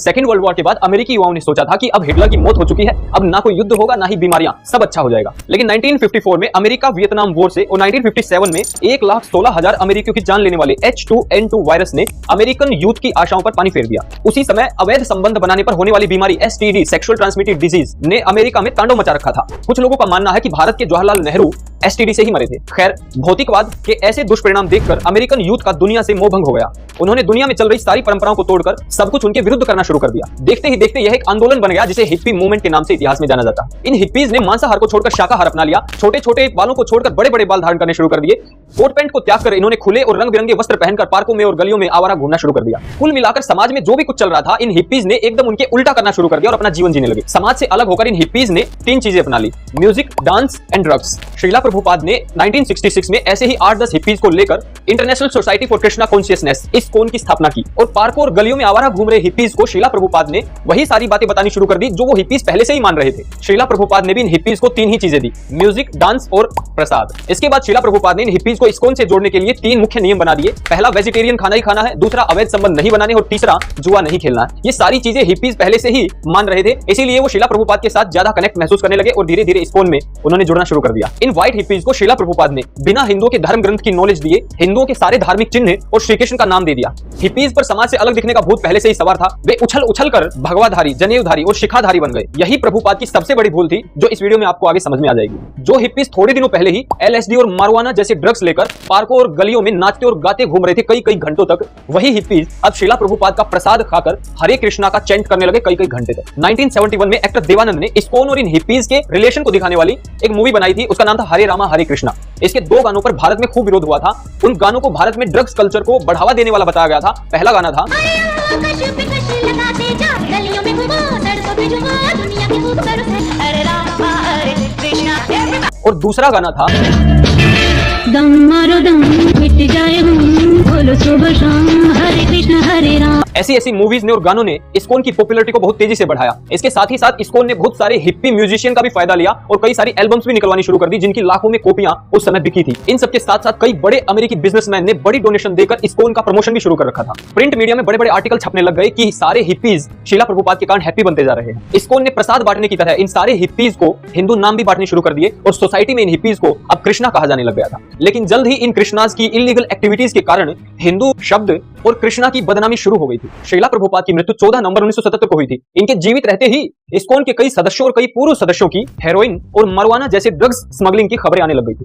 Second world war के बाद अमेरिकी युवाओं ने सोचा था कि अब हिटलर की मौत हो चुकी है, अब ना कोई युद्ध होगा ना ही बीमारियां, सब अच्छा हो जाएगा। लेकिन 1954 में अमेरिका वियतनाम वॉर से और 1957 में 1,16,000 अमेरिकियों की जान लेने वाले H2N2 वायरस ने अमेरिकन यूथ की आशाओं पर पानी फेर दिया। उसी समय अवैध संबंध बनाने पर होने वाली बीमारी STD, सेक्सुअल ट्रांसमिटेड डिजीज, ने अमेरिका में तांडव मचा रखा था। कुछ लोगों का मानना है कि भारत के जवाहरलाल नेहरू STD से ही मरे थे। खैर, भौतिकवाद के ऐसे दुष्परिणाम देखकर अमेरिकन यूथ का दुनिया से मोहभंग हो गया। उन्होंने दुनिया में चल रही सारी परंपराओं को तोड़कर सब कुछ उनके विरुद्ध करना शुरू कर दिया। देखते ही देखते यह एक आंदोलन बन गया जिसे हिप्पी मूवमेंट के नाम से इतिहास में जाना जाता है। इन हिप्पीज ने मांसाहार को छोड़कर शाकाहार अपना लिया, छोटे छोटे बालों को छोड़कर बड़े बड़े बाल धारण करने शुरू कर दिए। कोट पैंट को त्याग कर इन्होंने खुले और रंग बिरंगे वस्त्र पहनकर पार्कों में और गलियों में आवारा घूमना शुरू कर दिया। कुल मिलाकर समाज में जो भी कुछ चल रहा था, इन हिप्पीज ने एकदम उनके उल्टा करना शुरू कर दिया और अपना जीवन जीने लगे। समाज से अलग होकर इन हिप्पीज ने 3 चीजें अपना ली: music, dance and drugs. Srila Prabhupada ने 1966 में ऐसे ही 8-10 हिप्पीज को लेकर international society for Krishna consciousness, ISKCON की स्थापना की और पार्कों और गलियों में आवारा घूम रहे हिप्पीज को श्रीला प्रभुपाद ने वही सारी बातें बतानी शुरू कर दी जो वो हिप्पीज पहले से ही मान रहे थे। श्रीला प्रभुपाद ने भी इन हिप्पीज को 3 ही चीजें दी: म्यूजिक, डांस और प्रसाद। इसके बाद श्रीला प्रभुपाद ने इन हिप्पीज को ISKCON से जोड़ने के लिए 3 मुख्य नियम बना दिए। पहला, वेजिटेरियन खाना ही खाना है, दूसरा, अवैध संबंध नहीं बनाने और तीसरा, जुआ नहीं खेलना है। ये सारी चीजें हिप्पीज पहले से ही मान रहे थे, इसीलिए वो श्रीला प्रभुपाद के साथ ज्यादा कनेक्ट महसूस करने लगे और धीरे धीरे ISKCON में उन्होंने जुड़ना शुरू कर दिया। इन व्हाइट हिप्पीज को श्रीला प्रभुपाद ने बिना हिंदुओं के धर्म ग्रंथ की नॉलेज दिए हिंदुओं के सारे धार्मिक चिन्ह और श्री कृष्ण का नाम दे दिया। हिप्पीज पर समाज से अलग दिखने का भूत पहले से ही सवार था। वे उछल उछल कर भगवाधारी, जनेऊधारी और शिखाधारी बन गए। यही प्रभुपाद की सबसे बड़ी भूल थी जो इस वीडियो में आपको आगे समझ में आ जाएगी। जो हिप्पीज थोड़े दिनों पहले ही LSD और मारवाना जैसे ड्रग्स लेकर पार्कों और गलियों में नाचते और गाते घूम रहे थे कई घंटों तक, वही हिप्पीज अब श्रीला प्रभुपाद का प्रसाद खाकर हरे कृष्णा का चैंट करने लगे कई घंटे तक। 1971 में एक्टर देवानंद ने ISKCON और इन हिप्पीज के रिलेशन को दिखाने वाली एक मूवी बनाई थी। उसका नाम था हरे रामा हरे कृष्णा। इसके 2 गानों पर भारत में खूब विरोध हुआ था। उन गानों को भारत में ड्रग्स कल्चर को बढ़ावा देने वाला बताया गया था। पहला गाना था और दूसरा गाना था दम मारो दम मिट जाए बोलो सुबह शाम हरे कृष्ण हरे राम। ऐसी मूवीज ने और गानों ने ISKCON की पॉपुलैरिटी को बहुत तेजी से बढ़ाया। इसके साथ ही साथ ISKCON ने बहुत सारे हिप्पी म्यूजिशियन का भी फायदा लिया और कई सारी एल्बम्स भी निकलवानी शुरू कर दी जिनकी लाखों में कॉपियां उस समय बिकी थी। इन सबके साथ साथ कई बड़े अमेरिकी बिजनेसमैन ने बड़ी डोनेशन देकर ISKCON का प्रमोशन भी शुरू कर रखा था। प्रिंट मीडिया में बड़े बड़े आर्टिकल छपने लग गए कि सारे हिप्पीज श्रीला प्रभुपाद के कारण हैप्पी बनते जा रहे हैं। ISKCON ने प्रसाद बांटने की तरह इन सारे हिप्पीज को हिंदू नाम भी बांटने शुरू कर दिए और सोसाइटी में इन हिप्पीज को अब कृष्णा कहा जाने लग गया था। लेकिन जल्द ही इन कृष्णाज की इलीगल एक्टिविटीज के कारण हिंदू शब्द और कृष्णा की बदनामी शुरू हो गई थी। श्रीला प्रभुपाद की मृत्यु 14 नवंबर 1977 को हुई थी। इनके जीवित रहते ही ISKCON के कई सदस्यों और कई पूर्व सदस्यों की हेरोइन और मरवाना जैसे ड्रग्स स्मगलिंग की खबरें आने लग गई थी।